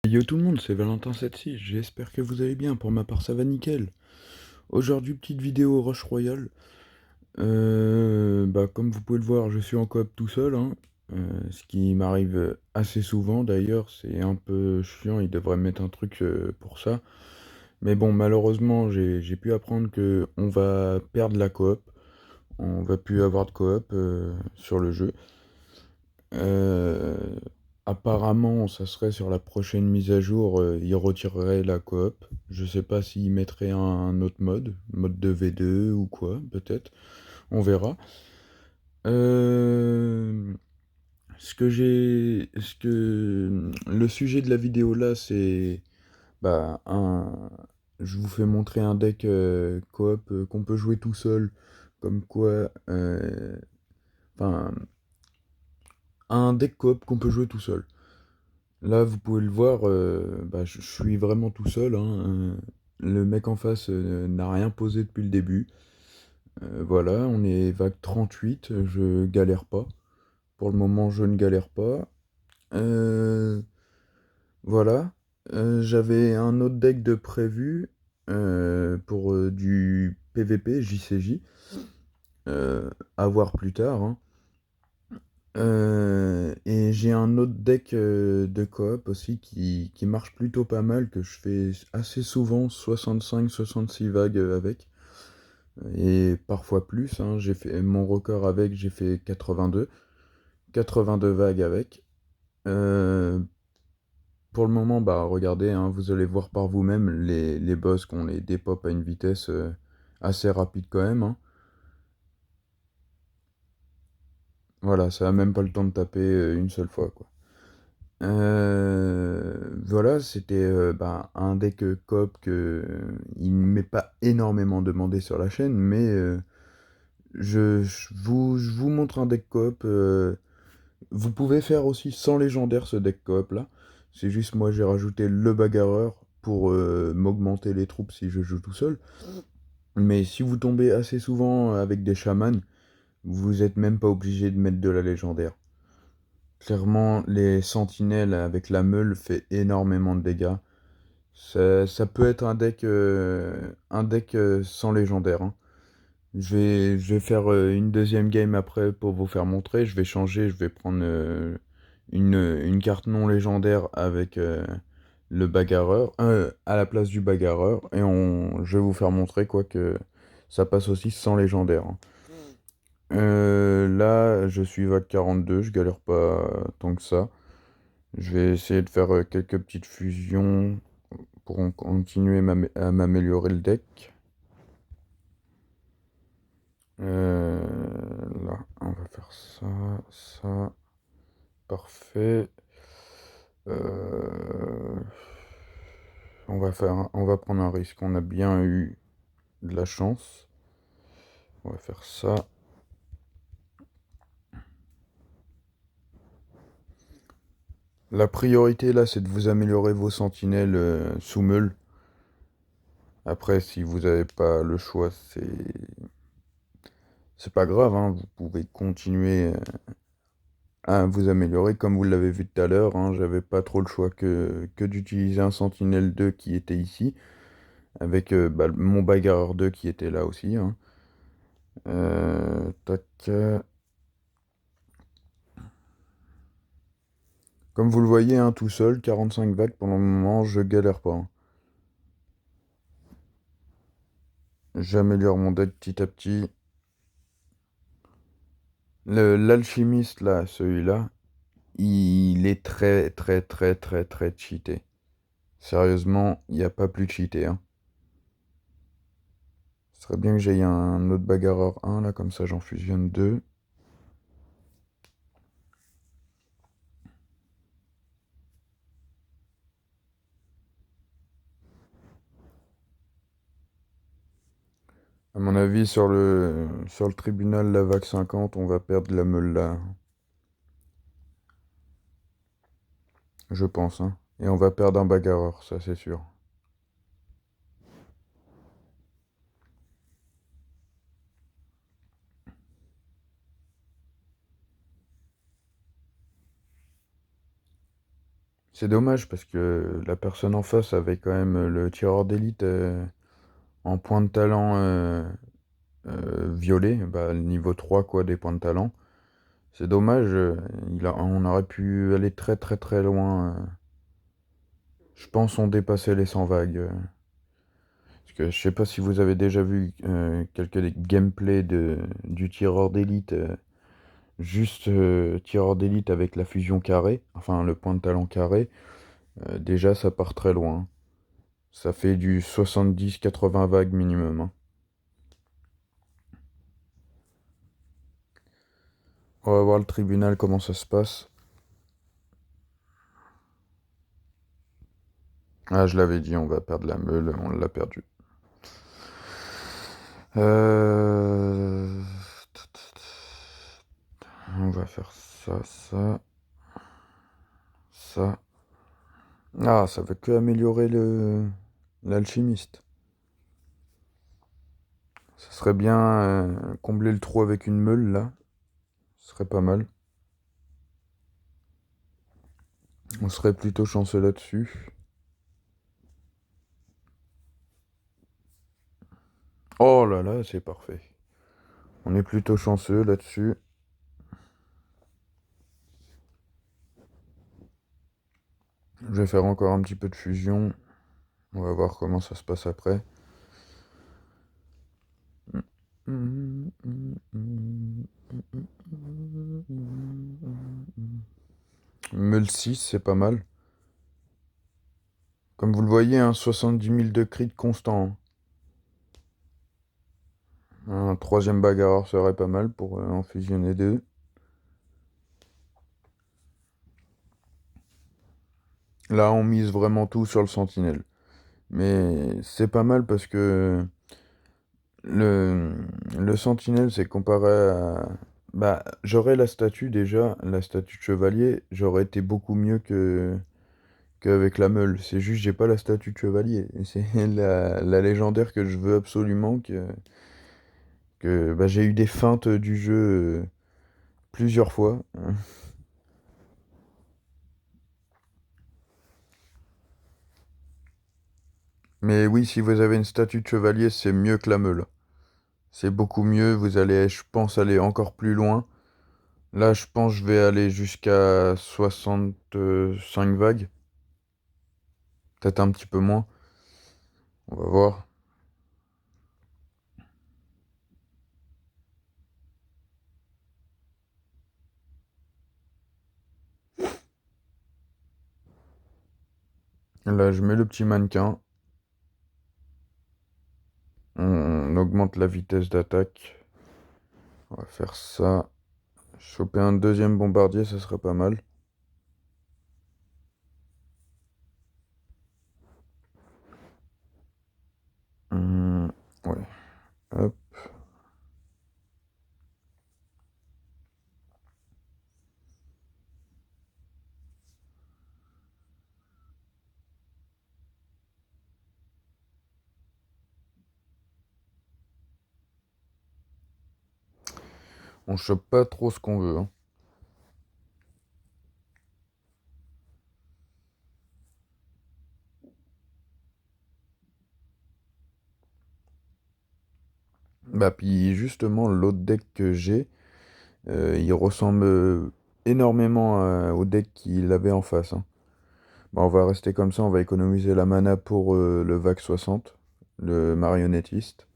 Yo tout le monde, c'est Valentin76, j'espère que vous allez bien, pour ma part ça va nickel. Aujourd'hui petite vidéo Rush Royale. Comme vous pouvez le voir, je suis en coop tout seul, hein. Ce qui m'arrive assez souvent d'ailleurs, c'est un peu chiant, il devrait mettre un truc pour ça. Mais bon, malheureusement j'ai pu apprendre que on va perdre la coop, on va plus avoir de coop sur le jeu. Euh, Apparemment, ça serait sur la prochaine mise à jour, ils retireraient la coop. Je sais pas s'ils mettraient un autre mode de V2 ou quoi, peut-être. On verra. Euh, le sujet de la vidéo là, c'est bah un, je vous fais montrer un deck coop qu'on peut jouer tout seul, comme quoi, enfin, un deck coop qu'on peut jouer tout seul. Là, vous pouvez le voir, je suis vraiment tout seul, hein. Le mec en face n'a rien posé depuis le début. Voilà, on est vague 38, je galère pas. Pour le moment, je ne galère pas. Euh, voilà. J'avais un autre deck de prévu pour du PVP, JCJ. À voir plus tard, hein. Et j'ai un autre deck de coop aussi qui marche plutôt pas mal, que je fais assez souvent, 65-66 vagues avec, et parfois plus, hein. J'ai fait mon record avec, j'ai fait 82 vagues avec. Euh, pour le moment, bah regardez, hein, vous allez voir par vous-même, les boss qu'on les dépop à une vitesse assez rapide quand même, hein. Voilà, ça a même pas le temps de taper une seule fois, quoi. Voilà, c'était un deck coop que il ne m'est pas énormément demandé sur la chaîne, mais je vous montre un deck coop. Vous pouvez faire aussi sans légendaire ce deck coop là. C'est juste moi j'ai rajouté le bagarreur pour m'augmenter les troupes si je joue tout seul. Mais si vous tombez assez souvent avec des chamans, vous êtes même pas obligé de mettre de la légendaire. Clairement, les sentinelles avec la meule fait énormément de dégâts. Ça peut être un deck sans légendaire, hein. Je vais faire une deuxième game après pour vous faire montrer. Je vais changer, je vais prendre une carte non légendaire avec le bagarreur, à la place du bagarreur. Et je vais vous faire montrer quoi que ça passe aussi sans légendaire, hein. Là, je suis vague 42, je galère pas tant que ça. Je vais essayer de faire quelques petites fusions pour continuer à m'améliorer le deck. Là, on va faire ça, ça, parfait. Euh, on va prendre un risque. On a bien eu de la chance. On va faire ça. La priorité là, c'est de vous améliorer vos sentinelles sous meule. Après, si vous n'avez pas le choix, c'est pas grave, hein. Vous pouvez continuer à vous améliorer comme vous l'avez vu tout à l'heure, hein. J'avais pas trop le choix que d'utiliser un Sentinelle 2 qui était ici, avec mon Bagarreur 2 qui était là aussi, hein. Tac. Comme vous le voyez, hein, tout seul, 45 vagues pour le moment, je galère pas, hein. J'améliore mon deck petit à petit. L'alchimiste là, celui-là, il est très très très très très cheaté. Sérieusement, il n'y a pas plus cheaté, hein. Ce serait bien que j'aille un autre bagarreur 1 là, comme ça j'en fusionne deux. À mon avis, sur le tribunal, la vague 50, on va perdre la meule là. Je pense, hein. Et on va perdre un bagarreur, ça c'est sûr. C'est dommage parce que la personne en face avait quand même le tireur d'élite en point de talent violet, bah, le niveau 3 quoi, des points de talent. C'est dommage, on aurait pu aller très très très loin. Je pense on dépassait les 100 vagues. Parce que je sais pas si vous avez déjà vu quelques gameplays du tireur d'élite. Juste tireur d'élite avec la fusion carrée, enfin le point de talent carré. Déjà ça part très loin. Ça fait du 70-80 vagues minimum, hein. On va voir le tribunal comment ça se passe. Ah, je l'avais dit, on va perdre la meule, on l'a perdu. Euh... On va faire ça, ça, ça. Ah, ça veut que améliorer l'alchimiste. Ça serait bien combler le trou avec une meule, là. Ce serait pas mal. On serait plutôt chanceux là-dessus. Oh là là, c'est parfait. On est plutôt chanceux là-dessus. Je vais faire encore un petit peu de fusion. On va voir comment ça se passe après. Meule 6, c'est pas mal. Comme vous le voyez, hein, 70 000 de crit constant, hein. Un troisième bagarreur serait pas mal pour en fusionner deux. Là, on mise vraiment tout sur le sentinelle. Mais c'est pas mal parce que le, le sentinelle, c'est comparé à... Bah, j'aurais la statue déjà, la statue de chevalier, j'aurais été beaucoup mieux qu'avec la meule. C'est juste, j'ai pas la statue de chevalier. Et c'est la légendaire que je veux absolument bah, j'ai eu des feintes du jeu plusieurs fois. Mais oui, si vous avez une statue de chevalier, c'est mieux que la meule. C'est beaucoup mieux, vous allez, je pense, aller encore plus loin. Là, je pense que je vais aller jusqu'à 65 vagues. Peut-être un petit peu moins. On va voir. Là, je mets le petit mannequin. On augmente la vitesse d'attaque. On va faire ça. Choper un deuxième bombardier, ça serait pas mal. Hum, ouais. Hop. On chope pas trop ce qu'on veut, hein. Bah, puis justement, l'autre deck que j'ai, il ressemble énormément au deck qu'il avait en face, hein. Bah, on va rester comme ça, on va économiser la mana pour le VAC 60, le marionnettiste.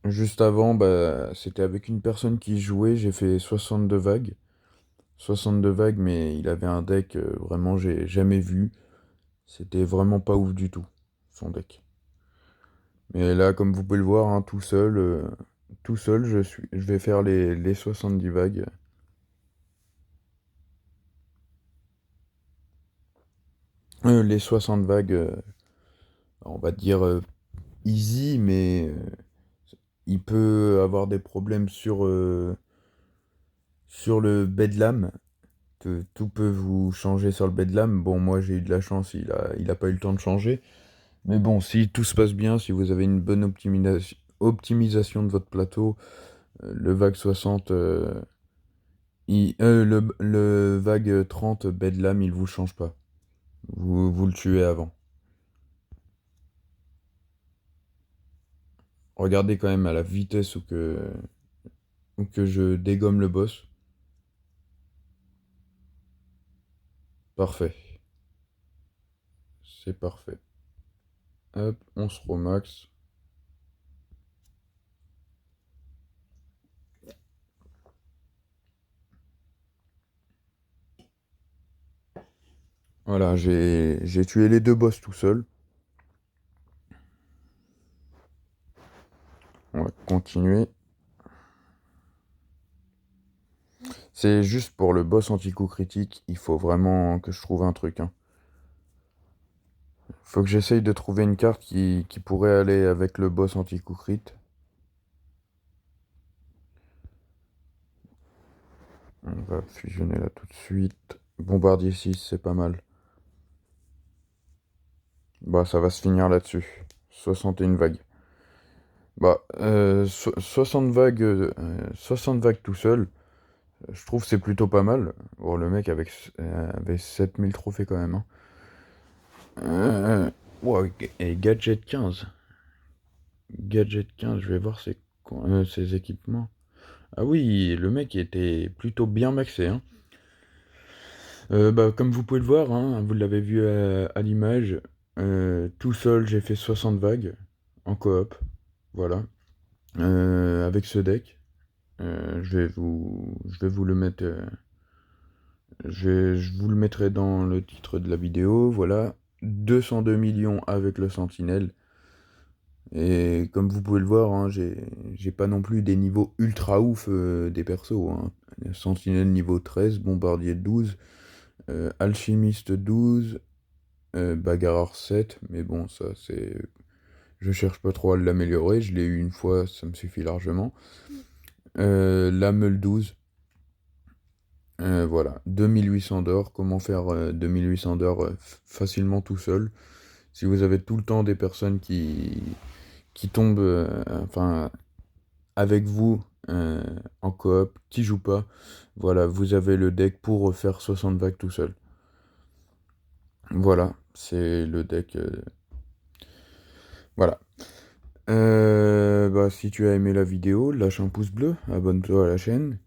Juste avant, bah, c'était avec une personne qui jouait, j'ai fait 62 vagues. 62 vagues, mais il avait un deck vraiment j'ai jamais vu. C'était vraiment pas ouf du tout, son deck. Mais là, comme vous pouvez le voir, hein, tout seul, je vais faire les 70 vagues. Les 60 vagues, on va dire easy, mais il peut avoir des problèmes sur le bedlam. Tout peut vous changer sur le bedlam. Bon, moi j'ai eu de la chance, il a pas eu le temps de changer. Mais bon, si tout se passe bien, si vous avez une bonne optimisation de votre plateau, le VAC 60 Le vague 30 Bedlam, il vous change pas. Vous le tuez avant. Regardez quand même à la vitesse où que je dégomme le boss. Parfait. C'est parfait. Hop, on se remax. Voilà, j'ai tué les deux boss tout seul. On va continuer. C'est juste pour le boss anti-coup critique, il faut vraiment que je trouve un truc, hein. Faut que j'essaye de trouver une carte qui pourrait aller avec le boss anti-coup crit. On va fusionner là tout de suite. Bombardier 6, c'est pas mal. Bah, ça va se finir là-dessus. 61 vagues. Bah, 60 vagues tout seul, je trouve que c'est plutôt pas mal. Bon, le mec avait 7000 trophées quand même, hein. Ouais, et Gadget 15. Gadget 15, je vais voir ses équipements. Ah oui, le mec était plutôt bien maxé, hein. Bah, comme vous pouvez le voir, hein, vous l'avez vu à l'image, tout seul j'ai fait 60 vagues en coop. Voilà. Avec ce deck. Je vais vous le mettre. Je vous le mettrai dans le titre de la vidéo. Voilà. 202 millions avec le Sentinelle. Et comme vous pouvez le voir, hein, j'ai pas non plus des niveaux ultra ouf des persos, hein. Sentinelle niveau 13, Bombardier 12, Alchimiste 12, Bagarreur 7. Mais bon, ça c'est. Je cherche pas trop à l'améliorer. Je l'ai eu une fois, ça me suffit largement. Lameule 12. Voilà, 2800 d'or. Comment faire 2800 d'or facilement tout seul? Si vous avez tout le temps des personnes qui tombent enfin, avec vous en coop, qui jouent pas, voilà, vous avez le deck pour faire 60 vagues tout seul. Voilà, c'est le deck. Voilà. Bah, si tu as aimé la vidéo, lâche un pouce bleu, abonne-toi à la chaîne.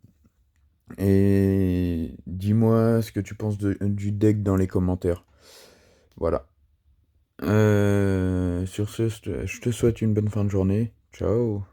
Et dis-moi ce que tu penses du deck dans les commentaires. Voilà. Sur ce, je te souhaite une bonne fin de journée. Ciao.